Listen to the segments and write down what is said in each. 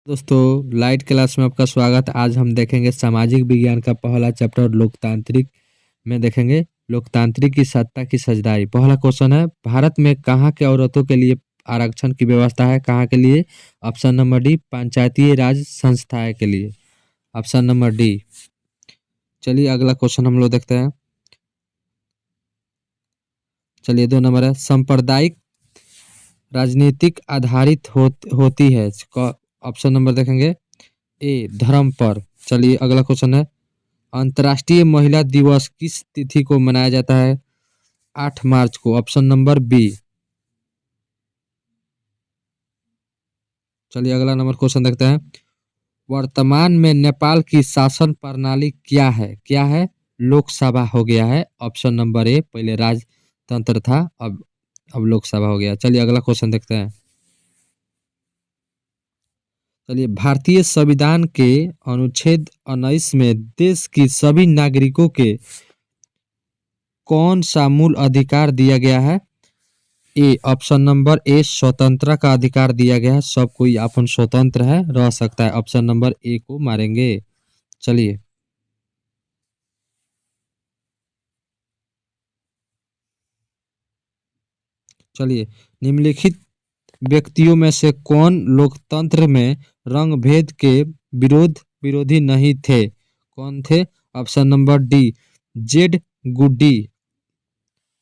दोस्तों light class में आपका स्वागत। आज हम देखेंगे सामाजिक विज्ञान का पहला चैप्टर लोकतांत्रिक में देखेंगे लोकतांत्रिक की सत्ता की साझेदारी। पहला क्वेश्चन है, भारत में कहाँ के औरतों के लिए आरक्षण की व्यवस्था है? कहाँ के लिए? ऑप्शन नंबर डी, पंचायती राज संस्थाएं के लिए। Option number D. चलिए अगला क्वेश्चन हम लोग देखते हैं। चलिए 2 नंबर है, सांप्रदायिक राजनीतिक आधारित होती है। ऑप्शन नंबर देखेंगे ए, धर्म पर। चलिए अगला क्वेश्चन है, अंतर्राष्ट्रीय महिला दिवस किस तिथि को मनाया जाता है? 8 मार्च को। Option number B. चलिए अगला नंबर क्वेश्चन देखते हैं, वर्तमान में नेपाल की शासन प्रणाली क्या है? क्या है? लोकसभा हो गया है। ऑप्शन नंबर ए, पहले राजतंत्र था, अब लोकसभा हो गया। चलिए अगला क्वेश्चन देखते हैं। चलिए, भारतीय संविधान के अनुच्छेद 19 में देश की सभी नागरिकों के कौन सा मूल अधिकार दिया गया है? ए, ऑप्शन नंबर ए, स्वतंत्रता का अधिकार दिया गया है। सब कोई अपन स्वतंत्र है, रह सकता है। ऑप्शन नंबर ए को मारेंगे। चलिए चलिए, निम्नलिखित व्यक्तियों में से कौन लोकतंत्र में रंग भेद के विरोधी नहीं थे? कौन थे? ऑप्शन नंबर डी, जेड गुड्डी।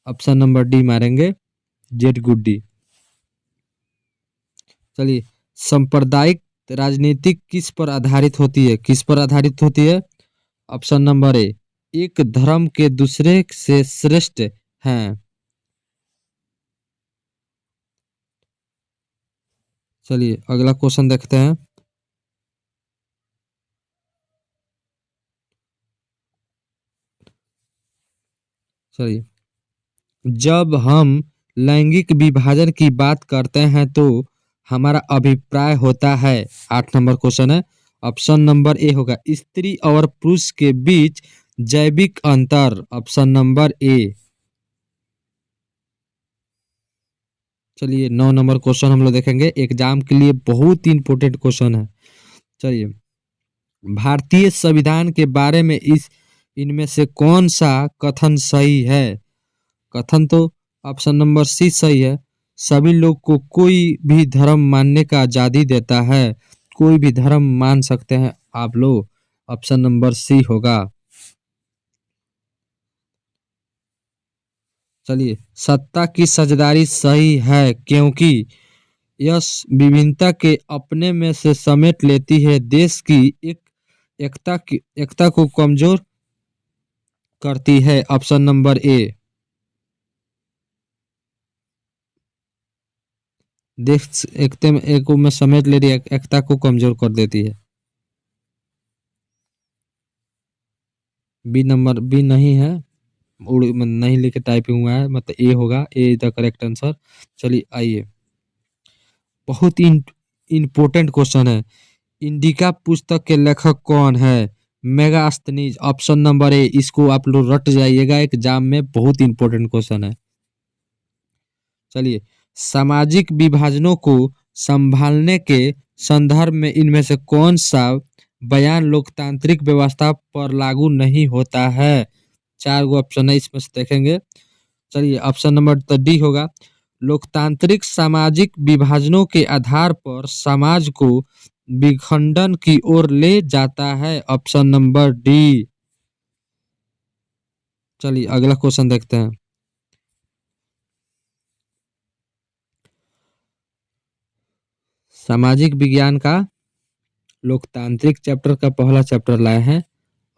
ऑप्शन नंबर डी मारेंगे, जेड गुड्डी। चलिए, सांप्रदायिक राजनीति किस पर आधारित होती है? किस पर आधारित होती है? ऑप्शन नंबर ए, एक धर्म के दूसरे से श्रेष्ठ हैं। चलिए अगला क्वेश्चन देखते हैं। चलिए, जब हम लैंगिक विभाजन की बात करते हैं तो हमारा अभिप्राय होता है। 8 नंबर क्वेश्चन है। ऑप्शन नंबर ए होगा स्त्री और पुरुष के बीच जैविक अंतर। Option number A. चलिए 9 नंबर क्वेश्चन हम लोग देखेंगे, एग्जाम के लिए बहुत ही इंपॉर्टेंट क्वेश्चन है। चलिए, भारतीय संविधान के बारे में इनमें से कौन सा कथन सही है? कथन तो ऑप्शन नंबर सी सही है, सभी लोग को कोई भी धर्म मानने का आजादी देता है। कोई भी धर्म मान सकते हैं आप लोग। ऑप्शन नंबर सी होगा। चलिए, सत्ता की साझेदारी सही है क्योंकि यह विभिन्नता के अपने में से समेट लेती है, देश की एकता को कमजोर करती है। ऑप्शन नंबर ए। देश एकता में एक में समेट ले रही है, एकता को कमजोर कर देती है। बी नंबर, बी नहीं है, नहीं लिखे टाइपिंग हुआ है, मतलब ए होगा। ए इज द करेक्ट आंसर। चलिए आइए, बहुत इम्पोर्टेंट क्वेश्चन है। इंडिका पुस्तक के लेखक कौन है? मेगास्थनीज। ऑप्शन नंबर ए, इसको आप लोग रट जाइएगा, एग्जाम में बहुत इंपॉर्टेंट क्वेश्चन है। चलिए, सामाजिक विभाजनों को संभालने के संदर्भ में इनमें से कौन सा बयान लोकतांत्रिक व्यवस्था पर लागू नहीं होता है? 4 गो ऑप्शन है, इसमें से देखेंगे। चलिए ऑप्शन नंबर तो डी होगा, लोकतांत्रिक सामाजिक विभाजनों के आधार पर समाज को विखंडन की ओर ले जाता है। Option number D. चलिए अगला क्वेश्चन देखते हैं। सामाजिक विज्ञान का लोकतांत्रिक चैप्टर का पहला चैप्टर लाए हैं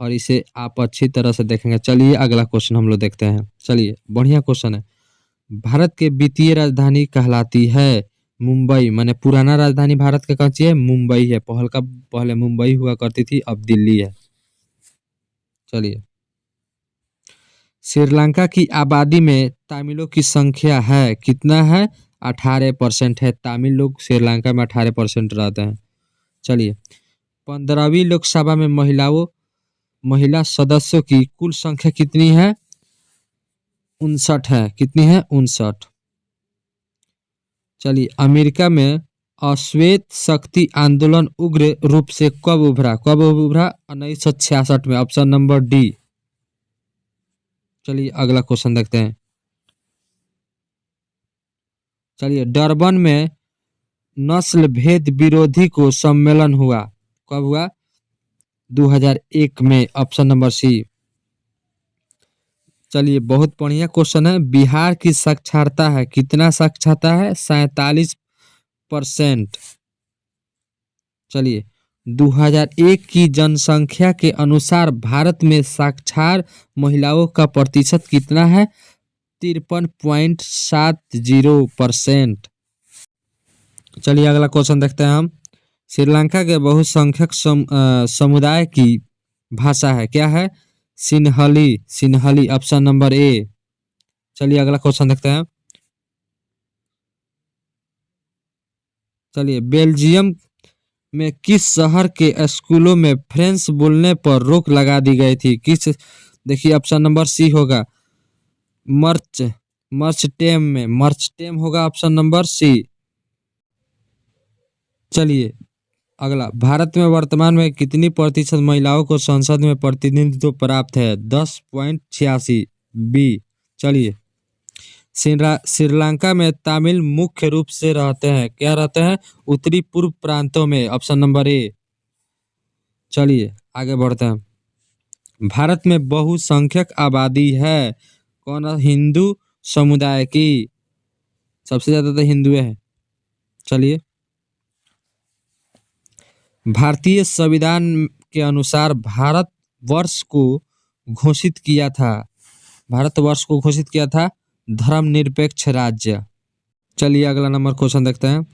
और इसे आप अच्छी तरह से देखेंगे। चलिए अगला क्वेश्चन हम लोग देखते हैं। चलिए, बढ़िया क्वेश्चन है। भारत के वित्तीय राजधानी कहलाती है मुंबई, माने पुराना राजधानी भारत का कौन सी है? मुंबई है। पहले मुंबई हुआ करती थी, अब दिल्ली है। चलिए, श्रीलंका की आबादी में तमिलों की संख्या है, कितना है? 18% है। तमिल लोग श्रीलंका में 18% रहते हैं। चलिए, 15वीं लोकसभा में महिला सदस्यों की कुल संख्या कितनी है? 59 है। कितनी है? 59। चलिए, अमेरिका में अश्वेत शक्ति आंदोलन उग्र रूप से कब उभरा? 1966 में। Option number D. चलिए अगला क्वेश्चन देखते हैं। चलिए, डरबन में नस्ल भेद विरोधी को सम्मेलन हुआ, कब हुआ? 2001 में। Option number C. चलिए, बहुत बढ़िया क्वेश्चन है। बिहार की साक्षरता है, कितना साक्षरता है? 47%। चलिए, 2001 की जनसंख्या के अनुसार भारत में साक्षर महिलाओं का प्रतिशत कितना है? 53.70%। चलिए अगला क्वेश्चन देखते हैं हम। श्रीलंका के बहुसंख्यक समुदाय की भाषा है, क्या है? सिन्हली। Option number A. चलिए अगला क्वेश्चन देखते हैं। चलिए, बेल्जियम में किस शहर के स्कूलों में फ्रेंच बोलने पर रोक लगा दी गई थी? किस? देखिए ऑप्शन नंबर सी होगा मर्चटेम में। मर्चटेम होगा ऑप्शन नंबर सी। चलिए अगला, भारत में वर्तमान में कितनी प्रतिशत महिलाओं को संसद में प्रतिनिधित्व प्राप्त है? 10.86। बी। चलिए, श्रीलंका में तमिल मुख्य रूप से रहते हैं, क्या रहते हैं? उत्तरी पूर्व प्रांतों में। Option number A. चलिए आगे बढ़ते हैं। भारत में बहुसंख्यक आबादी है, कौन? हिंदू समुदाय की। सबसे ज्यादा तो हिंदू है। चलिए, भारतीय संविधान के अनुसार भारतवर्ष को घोषित किया था धर्मनिरपेक्ष राज्य। चलिए अगला नंबर क्वेश्चन देखते हैं।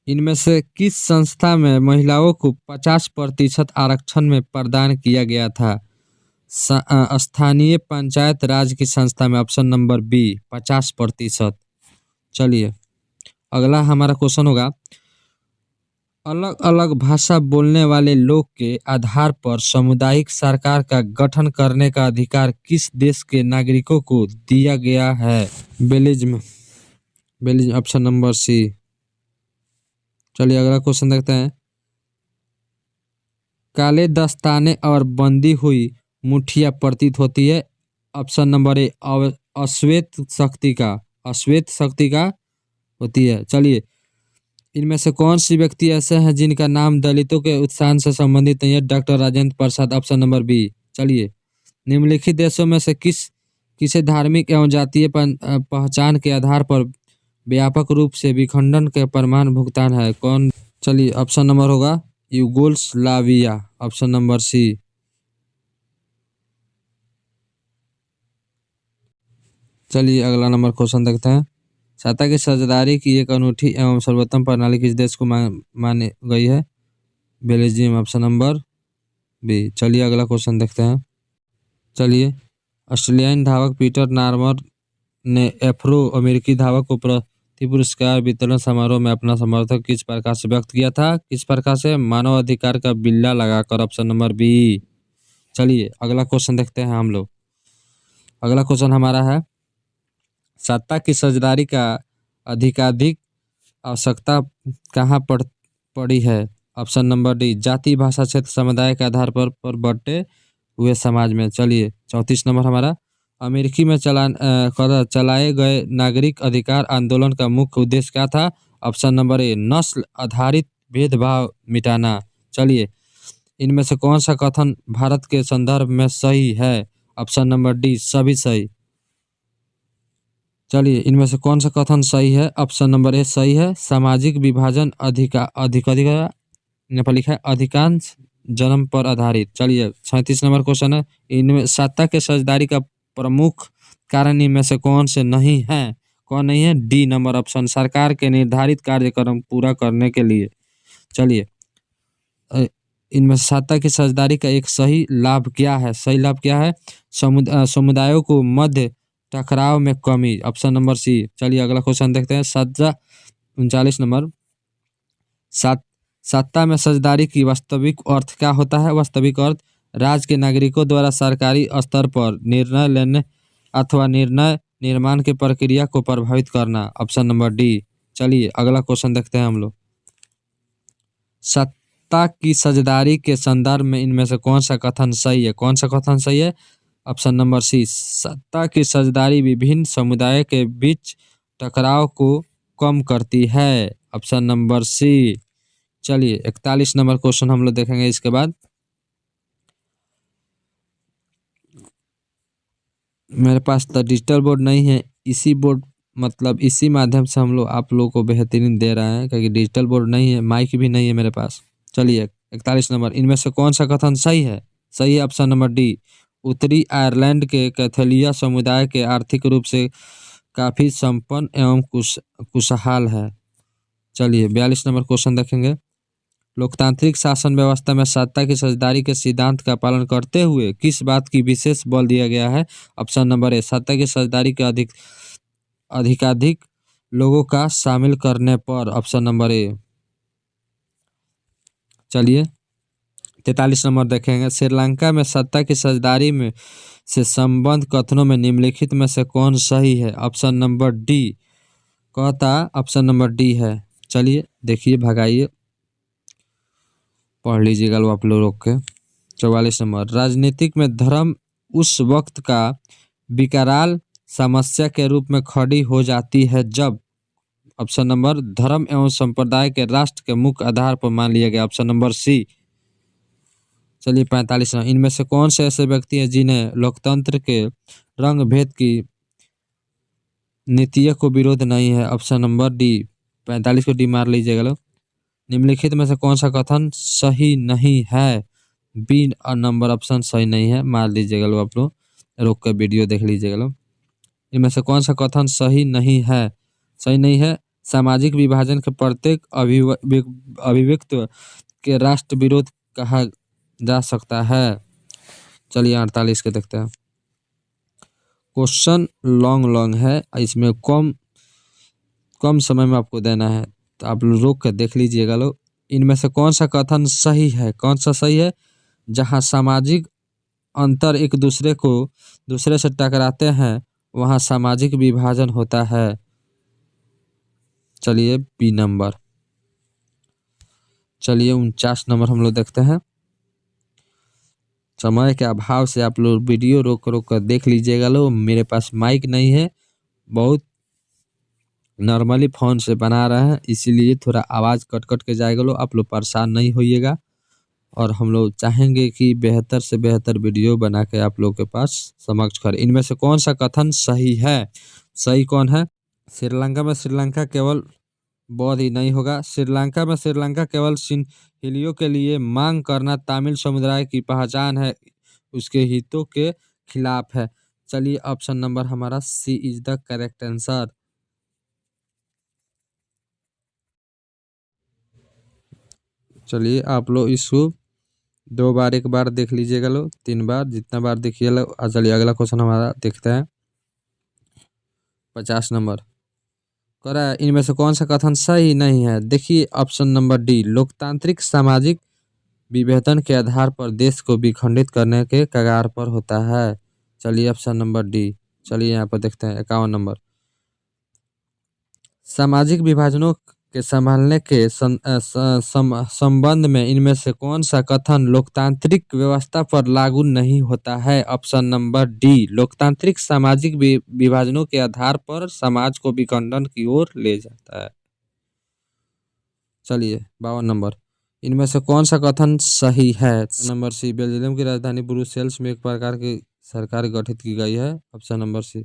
इनमें से किस संस्था में महिलाओं को 50% आरक्षण में प्रदान किया गया था? स्थानीय पंचायत राज की संस्था में। Option number B, 50%। चलिए अगला हमारा क्वेश्चन होगा, अलग अलग भाषा बोलने वाले लोग के आधार पर सामुदायिक सरकार का गठन करने का अधिकार किस देश के नागरिकों को दिया गया है? बेल्जियम। Option number C. चलिए अगला क्वेश्चन देखते हैं। काले दस्ताने और बंदी हुई मुठिया प्रतीत होती है। ऑप्शन नंबर ए, अश्वेत शक्ति का होती है। चलिए, इनमें से कौन सी व्यक्ति ऐसे हैं जिनका नाम दलितों के उत्थान से संबंधित नहीं है? Doctor Rajendra Prasad. Option number B. चलिए, निम्नलिखित देशों में से किसे धार्मिक एवं जातीय पहचान के आधार पर व्यापक रूप से विखंडन के प्रमाण भुगतान है? कौन? चलिए ऑप्शन नंबर होगा यूगोस्लाविया। Option number C. चलिए अगला नंबर क्वेश्चन देखते हैं। सत्ता की साझेदारी की एक अनूठी एवं सर्वोत्तम प्रणाली किस देश को मानी गई है? बेल्जियम। Option number B. चलिए अगला क्वेश्चन देखते हैं। चलिए, ऑस्ट्रेलियाई धावक पीटर नॉर्मन ने अफ्रो अमेरिकी धावक को प्रति पुरस्कार वितरण समारोह में अपना समर्थन किस प्रकार से व्यक्त किया था? किस प्रकार से? मानव अधिकार का बिल्ला लगाकर। Option number B. चलिए अगला क्वेश्चन देखते हैं हम लोग। अगला क्वेश्चन हमारा है, सत्ता की साझेदारी का अधिकाधिक आवश्यकता कहाँ पड़ी है? ऑप्शन नंबर डी, जाति भाषा क्षेत्र समुदाय के आधार पर बटे हुए समाज में। चलिए 34 नंबर हमारा, अमेरिकी में चलाए गए नागरिक अधिकार आंदोलन का मुख्य उद्देश्य क्या था? ऑप्शन नंबर ए, नस्ल आधारित भेदभाव मिटाना। चलिए, इनमें से कौन सा कथन भारत के संदर्भ में सही है? ऑप्शन नंबर डी, सभी सही। चलिए, इनमें से कौन सा कथन सही है? ऑप्शन नंबर ए सही है, सामाजिक विभाजन अधिकार लिखा है अधिकांश जन्म पर आधारित। चलिए 37 नंबर क्वेश्चन है, इनमें सत्ता के साझेदारी का प्रमुख कारण इनमें से कौन नहीं है? डी नंबर ऑप्शन, सरकार के निर्धारित कार्यक्रम पूरा करने के लिए। चलिए, इनमें सत्ता की साझेदारी का एक सही लाभ क्या है? सही लाभ क्या है? समुदायों को मध्य टकराव में कमी। Option number C. चलिए अगला क्वेश्चन देखते हैं। 39 नंबर, सत्ता में साझेदारी की वास्तविक अर्थ क्या होता है? वास्तविक अर्थ, राज्य के नागरिकों द्वारा सरकारी स्तर पर निर्णय लेने अथवा निर्णय निर्माण की प्रक्रिया को प्रभावित करना। Option number D. चलिए अगला क्वेश्चन देखते हैं हम लोग। सत्ता की साझेदारी के संदर्भ में इनमें से कौन सा कथन सही है? कौन सा कथन सही है? ऑप्शन नंबर सी, सत्ता की साझेदारी विभिन्न समुदायों के बीच टकराव को कम करती है। Option number C. चलिए 41 नंबर क्वेश्चन हम लोग देखेंगे इसके बाद। मेरे पास तो डिजिटल बोर्ड नहीं है, इसी बोर्ड मतलब इसी माध्यम से हम लोग आप लोगों को बेहतरीन दे रहे हैं, क्योंकि डिजिटल बोर्ड नहीं है, माइक भी नहीं है मेरे पास। चलिए 41 नंबर, इनमें से कौन सा कथन सही है? सही है ऑप्शन नंबर डी, उत्तरी आयरलैंड के कैथोलिक समुदाय के आर्थिक रूप से काफी संपन्न एवं खुशहाल है। चलिए 42 नंबर क्वेश्चन देखेंगे। लोकतांत्रिक शासन व्यवस्था में सत्ता की साझेदारी के सिद्धांत का पालन करते हुए किस बात की विशेष बल दिया गया है? ऑप्शन नंबर ए, सत्ता की साझेदारी के अधिकाधिक लोगों का शामिल करने पर। Option number A. चलिए 43 नंबर देखेंगे। श्रीलंका में सत्ता की साझेदारी में से संबंध कथनों में निम्नलिखित में से कौन सही है? ऑप्शन नंबर डी कहता ऑप्शन नंबर डी है। चलिए देखिए, भगाइए, पढ़ लीजिएगा लो आप लोग के। 44 नंबर, राजनीतिक में धर्म उस वक्त का विकराल समस्या के रूप में खड़ी हो जाती है जब ऑप्शन नंबर धर्म एवं संप्रदाय के राष्ट्र के मुख्य आधार पर मान लिया गया। Option number C. चलिए 45 नंबर, इनमें से कौन से ऐसे व्यक्ति हैं जिन्हें लोकतंत्र के रंग भेद की नीतियों को विरोध नहीं है? Option number D. 45 को डी मार लीजिएगा लोग। निम्नलिखित में से कौन सा कथन सही नहीं है? बी और नंबर ऑप्शन सही नहीं है, मार लीजिएगा लोग आप लोग, रोक कर वीडियो देख लीजिएगा लोग। इनमें से कौन सा कथन सही नहीं है? सही नहीं है, सामाजिक विभाजन के प्रत्येक अभिव्यक्ति के राष्ट्र विरोध कहा जा सकता है। चलिए 48 के देखते हैं। क्वेश्चन लॉन्ग है, इसमें कम समय में आपको देना है, तो आप लोग रोक कर देख लीजिएगा लोग। इनमें से कौन सा कथन सही है? कौन सा सही है? जहां सामाजिक अंतर एक दूसरे से टकराते हैं वहां सामाजिक विभाजन होता है। चलिए बी नंबर। चलिए 49 नंबर हम लोग देखते हैं। समय के अभाव से आप लोग वीडियो रोक कर देख लीजिएगा लोग। मेरे पास माइक नहीं है, बहुत नॉर्मली फ़ोन से बना रहे हैं, इसीलिए थोड़ा आवाज़ कट के जाएगा लोग। आप लोग परेशान नहीं होइएगा, और हम लोग चाहेंगे कि बेहतर से बेहतर वीडियो बना के आप लोग के पास समक्ष करें। इनमें से कौन सा कथन सही है? सही कौन है? श्रीलंका केवल बौद्ध ही नहीं होगा। श्रीलंका केवल सिंहलियों के लिए मांग करना तमिल समुदाय की पहचान है, उसके हितों के खिलाफ है। चलिए ऑप्शन नंबर हमारा सी इज द करेक्ट आंसर। चलिए आप लोग इसको 2 बार, 1 बार देख लीजिएगा लो, 3 बार, जितना बार देखिए लो। चलिए अगला क्वेश्चन हमारा देखते हैं। 50 नंबर कह रहा है, इनमें से कौन सा कथन सही नहीं है? देखिए ऑप्शन नंबर डी, लोकतांत्रिक सामाजिक विभेदन के आधार पर देश को विखंडित करने के कगार पर होता है। चलिए ऑप्शन नंबर डी। चलिए यहाँ पर देखते हैं 51 नंबर, सामाजिक विभाजनों के संभालने के संबंध में इनमें से कौन सा कथन लोकतांत्रिक व्यवस्था पर लागू नहीं होता है? ऑप्शन नंबर डी, लोकतांत्रिक सामाजिक विभाजनों के आधार पर समाज को विखंडन की ओर ले जाता है। चलिए 52 नंबर, इनमें से कौन सा कथन सही है? नंबर सी, बेल्जियम की राजधानी ब्रुसेल्स में एक प्रकार की सरकार गठित की गई है। ऑप्शन नंबर सी।